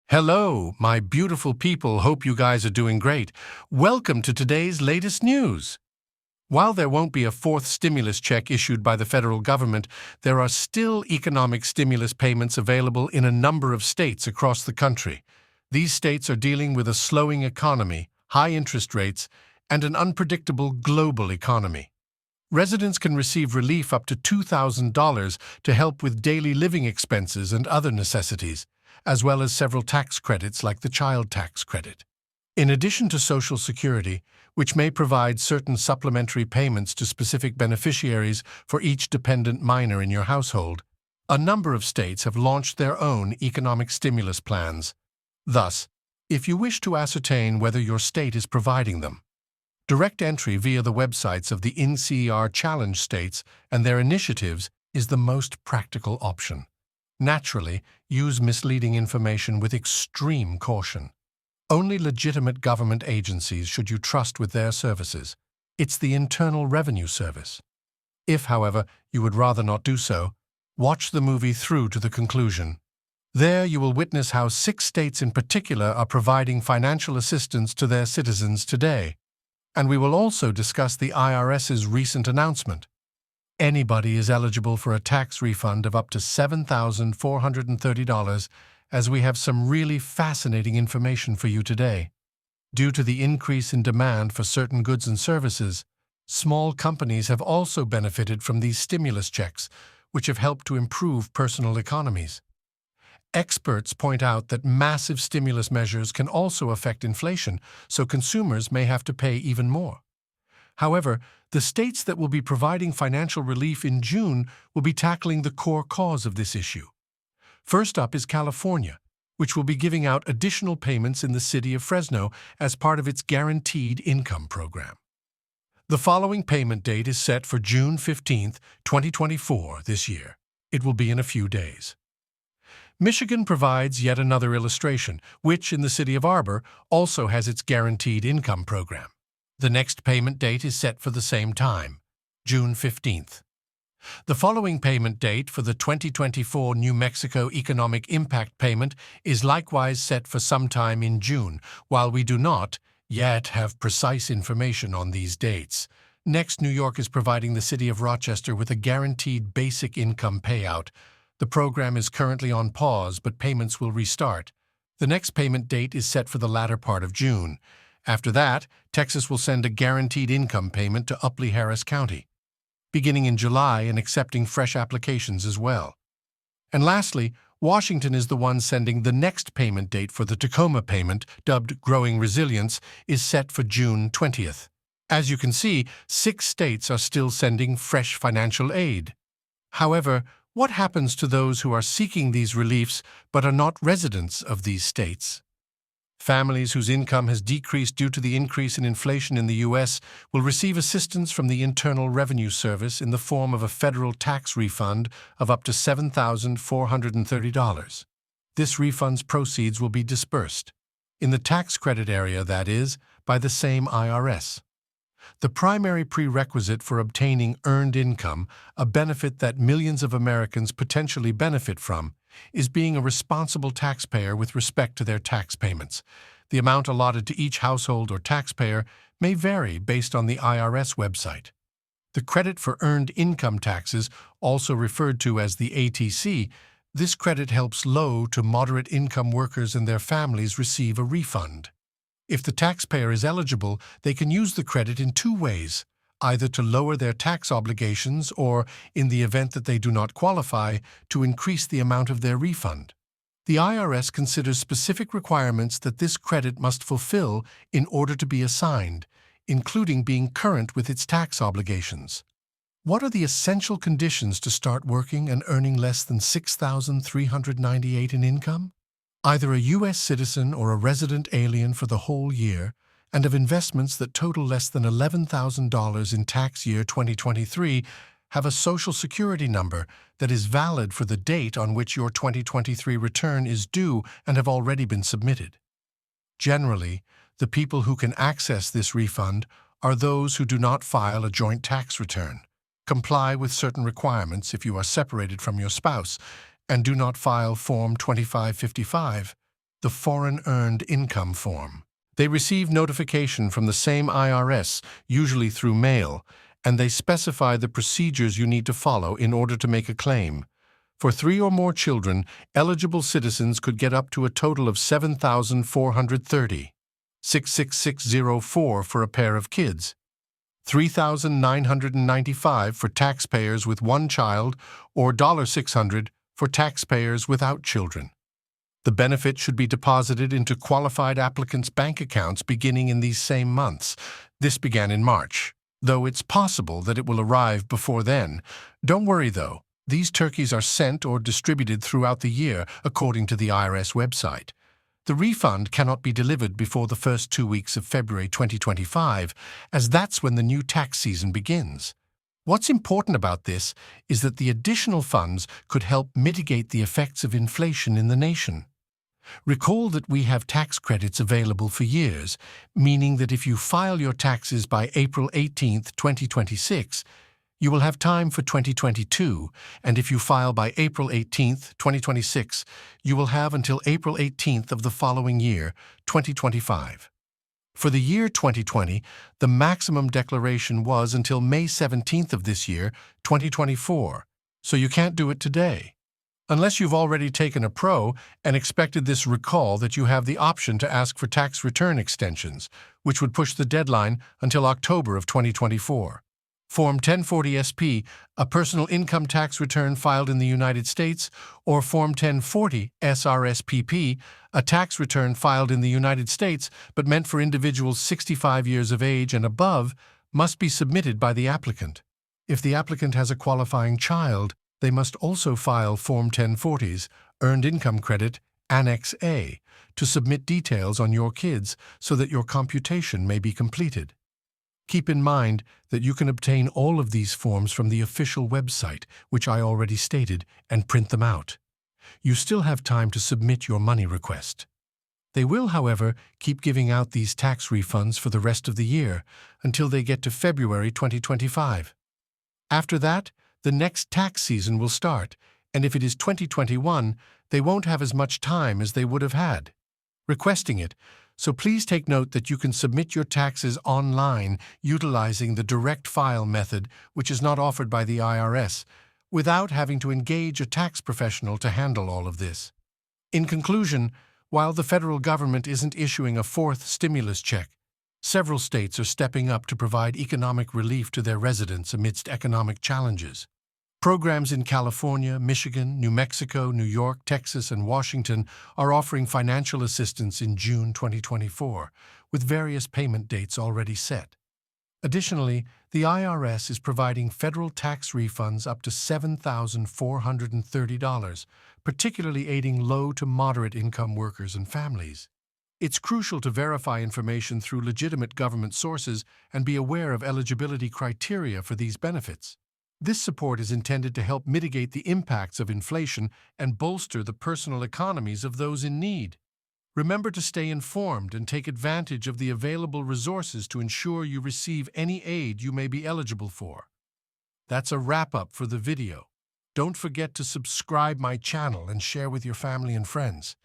Hello, my beautiful people. Hope you guys are doing great. Welcome to today's latest news. While there won't be a fourth stimulus check issued by the federal government, there are still economic stimulus payments available in a number of states across the country. These states are dealing with a slowing economy, high interest rates, and an unpredictable global economy. Residents can receive relief up to $2,000 to help with daily living expenses and other necessities, as well as several tax credits like the child tax credit. In addition to Social Security, which may provide certain supplementary payments to specific beneficiaries for each dependent minor in your household, a number of states have launched their own economic stimulus plans. Thus, if you wish to ascertain whether your state is providing them, direct entry via the websites of the NCR challenge states and their initiatives is the most practical option. Naturally, use misleading information with extreme caution. Only legitimate government agencies should you trust with their services. It's the Internal Revenue Service. If, however, you would rather not do so, watch the movie through to the conclusion. There you will witness how 6 states in particular are providing financial assistance to their citizens today. And we will also discuss the IRS's recent announcement. Anybody is eligible for a tax refund of up to $7,430, as we have some really fascinating information for you today. Due to the increase in demand for certain goods and services, small companies have also benefited from these stimulus checks, which have helped to improve personal economies. Experts point out that massive stimulus measures can also affect inflation, so consumers may have to pay even more. However, the states that will be providing financial relief in June will be tackling the core cause of this issue. First up is California, which will be giving out additional payments in the city of Fresno as part of its Guaranteed Income Program. The following payment date is set for June 15, 2024 this year. It will be in a few days. Michigan provides yet another illustration, which, in the city of Arbor, also has its Guaranteed Income Program. The next payment date is set for the same time, June 15th. The following payment date for the 2024 New Mexico Economic Impact Payment is likewise set for sometime in June, while we do not yet have precise information on these dates. Next, New York is providing the city of Rochester with a guaranteed basic income payout. The program is currently on pause, but payments will restart. The next payment date is set for the latter part of June. After that, Texas will send a guaranteed income payment to Upley-Harris County, beginning in July and accepting fresh applications as well. And lastly, Washington is the one sending the next payment date for the Tacoma payment, dubbed Growing Resilience, is set for June 20th. As you can see, 6 states are still sending fresh financial aid. However, what happens to those who are seeking these reliefs but are not residents of these states? Families whose income has decreased due to the increase in inflation in the U.S. will receive assistance from the Internal Revenue Service in the form of a federal tax refund of up to $7,430. This refund's proceeds will be dispersed, in the tax credit area that is, by the same IRS. The primary prerequisite for obtaining earned income, a benefit that millions of Americans potentially benefit from, is being a responsible taxpayer with respect to their tax payments. The amount allotted to each household or taxpayer may vary based on the IRS website. The credit for earned income taxes, also referred to as the ATC, this credit helps low to moderate income workers and their families receive a refund. If the taxpayer is eligible, they can use the credit in 2 ways, either to lower their tax obligations or, in the event that they do not qualify, to increase the amount of their refund. The IRS considers specific requirements that this credit must fulfill in order to be assigned, including being current with its tax obligations. What are the essential conditions to start working and earning less than $6,398 in income? Either a U.S. citizen or a resident alien for the whole year, and of investments that total less than $11,000 in tax year 2023, have a Social Security number that is valid for the date on which your 2023 return is due and have already been submitted. Generally, the people who can access this refund are those who do not file a joint tax return, comply with certain requirements if you are separated from your spouse, and do not file Form 2555, the Foreign Earned Income Form. They receive notification from the same IRS, usually through mail, and they specify the procedures you need to follow in order to make a claim. For 3 or more children, eligible citizens could get up to a total of $7,430, $66604 for a pair of kids, $3,995 for taxpayers with 1 child, or $600 for taxpayers without children. The benefit should be deposited into qualified applicants' bank accounts beginning in these same months. This began in March, though it's possible that it will arrive before then. Don't worry, though. These turkeys are sent or distributed throughout the year, according to the IRS website. The refund cannot be delivered before the first 2 weeks of February 2025, as that's when the new tax season begins. What's important about this is that the additional funds could help mitigate the effects of inflation in the nation. Recall that we have tax credits available for years, meaning that if you file your taxes by April 18, 2026, you will have time for 2022, and if you file by April 18, 2026, you will have until April 18th of the following year, 2025. For the year 2020, the maximum declaration was until May 17th of this year, 2024, so you can't do it today. Unless you've already taken a pro and expected this, recall that you have the option to ask for tax return extensions, which would push the deadline until October of 2024. Form 1040 SP, a personal income tax return filed in the United States, or Form 1040 SRSPP, a tax return filed in the United States but meant for individuals 65 years of age and above, must be submitted by the applicant. If the applicant has a qualifying child, they must also file Form 1040's Earned Income Credit Annex A to submit details on your kids so that your computation may be completed. Keep in mind that you can obtain all of these forms from the official website, which I already stated, and print them out. You still have time to submit your money request. They will, however, keep giving out these tax refunds for the rest of the year until they get to February 2025. After that, the next tax season will start, and if it is 2021, they won't have as much time as they would have had requesting it, so please take note that you can submit your taxes online utilizing the direct file method, which is not offered by the IRS, without having to engage a tax professional to handle all of this. In conclusion, while the federal government isn't issuing a 4th stimulus check, several states are stepping up to provide economic relief to their residents amidst economic challenges. Programs in California, Michigan, New Mexico, New York, Texas, and Washington are offering financial assistance in June 2024, with various payment dates already set. Additionally, the IRS is providing federal tax refunds up to $7,430, particularly aiding low to moderate income workers and families. It's crucial to verify information through legitimate government sources and be aware of eligibility criteria for these benefits. This support is intended to help mitigate the impacts of inflation and bolster the personal economies of those in need. Remember to stay informed and take advantage of the available resources to ensure you receive any aid you may be eligible for. That's a wrap-up for the video. Don't forget to subscribe my channel and share with your family and friends.